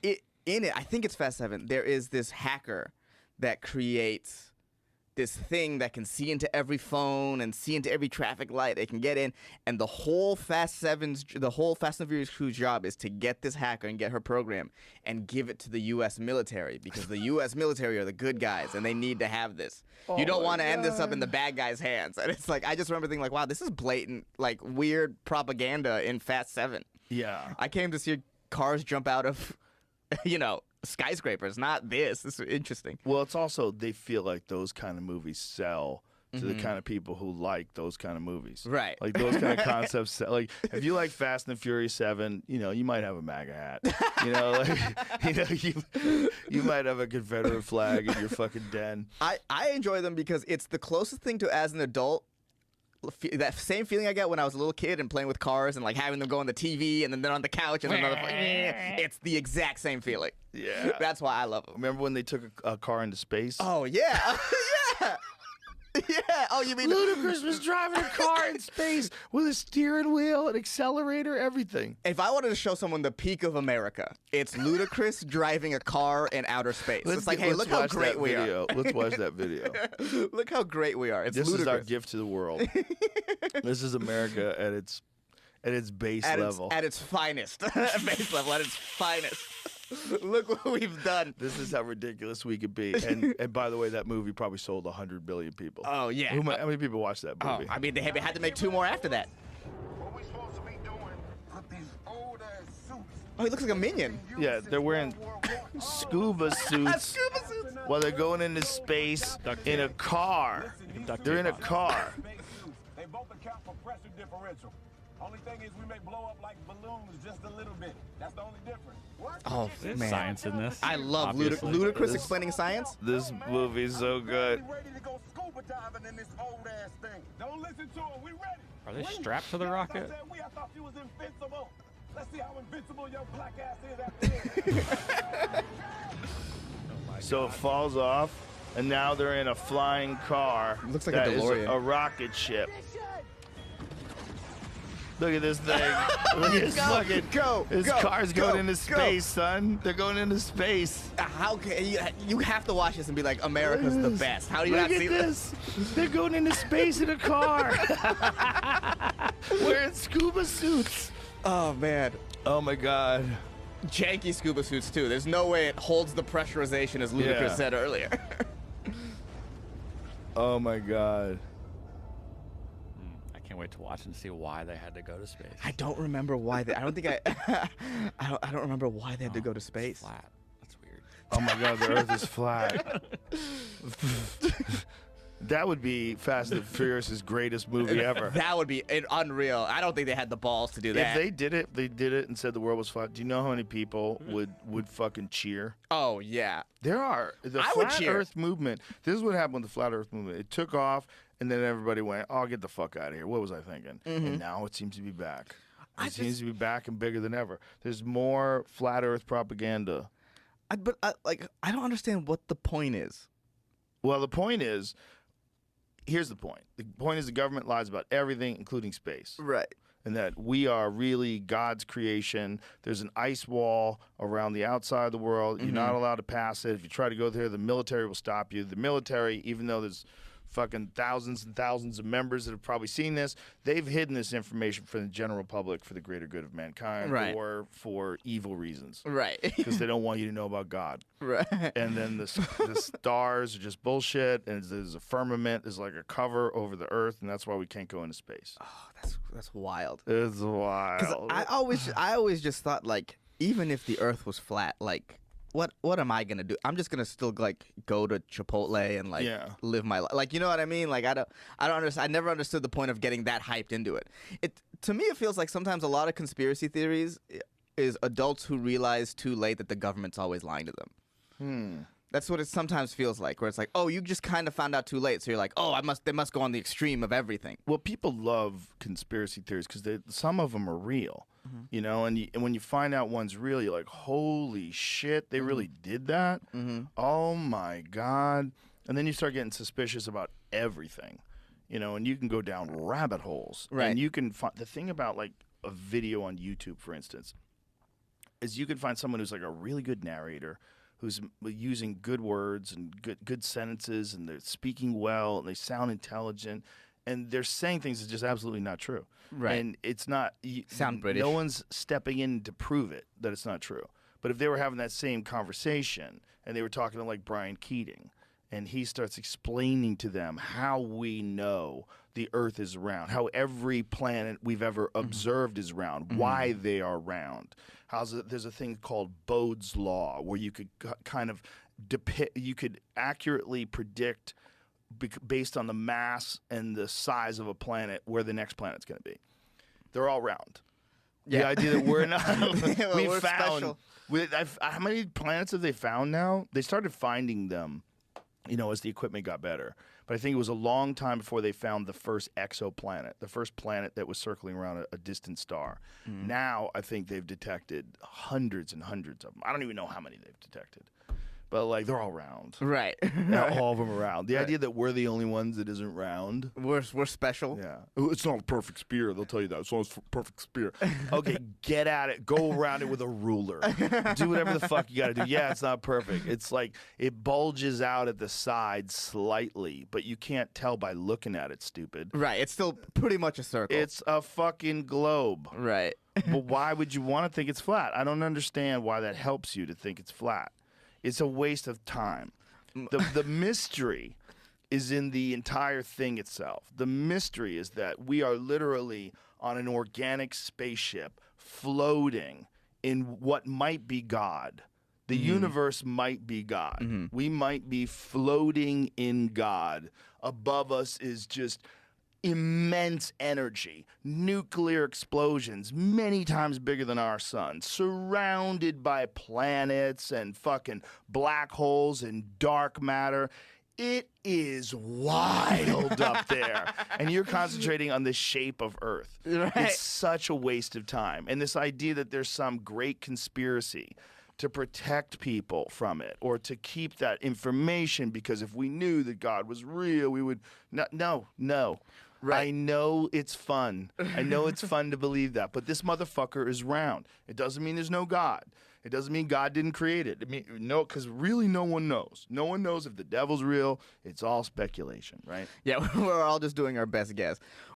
In it, I think it's Fast 7, there is this hacker that creates this thing that can see into every phone and see into every traffic light. They can get in, and the whole Fast and Furious crew's job is to get this hacker and get her program and give it to the U.S. military, because the U.S. military are the good guys and they need to have this. You don't want to end this up in the bad guys' hands. And it's like, I just remember thinking like, wow, this is blatant, like weird propaganda in Fast 7. Yeah. I came to see cars jump out of, skyscrapers, not this. This is interesting. Well, it's also, they feel like those kind of movies sell to the kind of people who like those kind of movies. Right. Like those kind of concepts. Like if you like Fast and Furious 7, you might have a MAGA hat. You might have a Confederate flag in your fucking den. I enjoy them because it's the closest thing to, as an adult, that same feeling I get when I was a little kid and playing with cars and like having them go on the TV and then they're on the couch and another. It's the exact same feeling. Yeah. That's why I love them. Remember when they took a car into space? Oh yeah. Yeah. Yeah. Oh, you mean Ludacris was driving a car in space with a steering wheel, an accelerator, everything. If I wanted to show someone the peak of America, it's Ludacris driving a car in outer space. It's like, hey, look how great we are. Let's watch that video. Look how great we are. This is our gift to the world. This is America at its base level. At its finest. Base level, at its finest. Look what we've done. This is how ridiculous we could be. And by the way, that movie probably sold 100 billion people. Oh, yeah. How many people watched that movie? I mean, they had to make 2 more after that. What we supposed to be doing? Put these old ass suits. Oh, he looks like a minion. Yeah, they're wearing scuba suits Scuba suits. while they're going into space in a car. They're in a car. They both account for pressure differential. Only thing is we may blow up like balloons just a little bit. That's the only difference. What? Oh, There's man. science in this. I love obviously. Ludacris explaining science. This movie's so good. We ready to go scuba diving in this old ass thing. Don't listen to him. We ready. Are they strapped to the rocket? I thought you was invincible. Let's see how invincible your black ass is after this. So it falls off, and now they're in a flying car. Looks like a that is DeLorean. a rocket ship. Look at this thing. Look at this fucking. This car's going into space, son. They're going into space. How can you have to watch this and be like, America's the best? How do you not see this? They're going into space in a car. Wearing scuba suits. Oh man. Oh my God. Janky scuba suits too. There's no way it holds the pressurization as Ludacris said earlier. Oh my God. I can't wait to watch and see why they had to go to space. I don't remember why they. I don't think I don't remember why they had to go to space. Flat. That's weird. Oh my God, the Earth is flat. That would be Fast and Furious's greatest movie ever. That would be unreal. I don't think they had the balls to do that. If they did it and said the world was flat, do you know how many people would fucking cheer? Oh yeah. There are. The I would Flat cheer. Earth movement, this is what happened with the Flat Earth movement. It took off, and then everybody went, oh, get the fuck out of here. What was I thinking? And now it seems to be back. It seems to be back and bigger than ever. There's more Flat Earth propaganda. I don't understand what the point is. Well, the point is, here's the point. The point is the government lies about everything, including space. Right. And that we are really God's creation. There's an ice wall around the outside of the world. You're not allowed to pass it. If you try to go there, the military will stop you. The military, even though there's fucking thousands and thousands of members that have probably seen this, they've hidden this information from the general public for the greater good of mankind or for evil reasons. Right. Because they don't want you to know about God. Right. And then the stars are just bullshit, and there's a firmament, there's like a cover over the earth, and that's why we can't go into space. Oh, that's wild. It's wild. Because I always just thought, like, even if the Earth was flat, like, what am I gonna do? I'm just gonna still like go to Chipotle and like live my life. Like, you know what I mean? Like, I don't understand. I never understood the point of getting that hyped into it. To me, it feels like sometimes a lot of conspiracy theories is adults who realize too late that the government's always lying to them. That's what it sometimes feels like, where it's like, oh, you just kind of found out too late, so you're like, oh, they must go on the extreme of everything. Well, people love conspiracy theories because some of them are real, you know, and when you find out one's real, you're like, holy shit, they really did that? Oh, my God. And then you start getting suspicious about everything, you know, and you can go down rabbit holes. Right. And you can find the thing about, like, a video on YouTube, for instance. is you could find someone who's like a really good narrator, who's using good words and good sentences, and they're speaking well, and they sound intelligent, and they're saying things that's just absolutely not true. Right. And it's not Sound British. No one's stepping in to prove it that it's not true. But if they were having that same conversation and they were talking to like Brian Keating, and he starts explaining to them how we know the Earth is round, how every planet we've ever observed is round, why they are round. There's a thing called Bode's Law, where you could kind of you could accurately predict based on the mass and the size of a planet where the next planet's going to be. They're all round. Yeah. The idea that we're not, Well, we we're found. special. How many planets have they found now? They started finding them, as the equipment got better. But I think it was a long time before they found the first exoplanet, the first planet that was circling around a distant star. Now I think they've detected hundreds and hundreds of them. I don't even know how many they've detected. But, like, they're all round. Right. All of them are round. The idea that we're the only ones that isn't round. We're special. Yeah. It's not a perfect sphere. They'll tell you that. It's not a perfect sphere. Okay, get at it. Go around it with a ruler. Do whatever the fuck you got to do. Yeah, it's not perfect. It's like it bulges out at the sides slightly, but you can't tell by looking at it, stupid. Right. It's still pretty much a circle. It's a fucking globe. Right. But why would you want to think it's flat? I don't understand why that helps you to think it's flat. It's a waste of time. The mystery is in the entire thing itself. The mystery is that we are literally on an organic spaceship floating in what might be God. The universe might be God. We might be floating in God. Above us is just immense energy, nuclear explosions many times bigger than our sun, surrounded by planets and fucking black holes and dark matter. It is wild up there. And you're concentrating on the shape of Earth. Right. It's such a waste of time. And this idea that there's some great conspiracy to protect people from it or to keep that information, because if we knew that God was real, we would no. Right. I know it's fun. I know it's fun to believe that, but this motherfucker is round. It doesn't mean there's no God. It doesn't mean God didn't create it. Because really no one knows. No one knows if the devil's real. It's all speculation, right? Yeah, we're all just doing our best guess.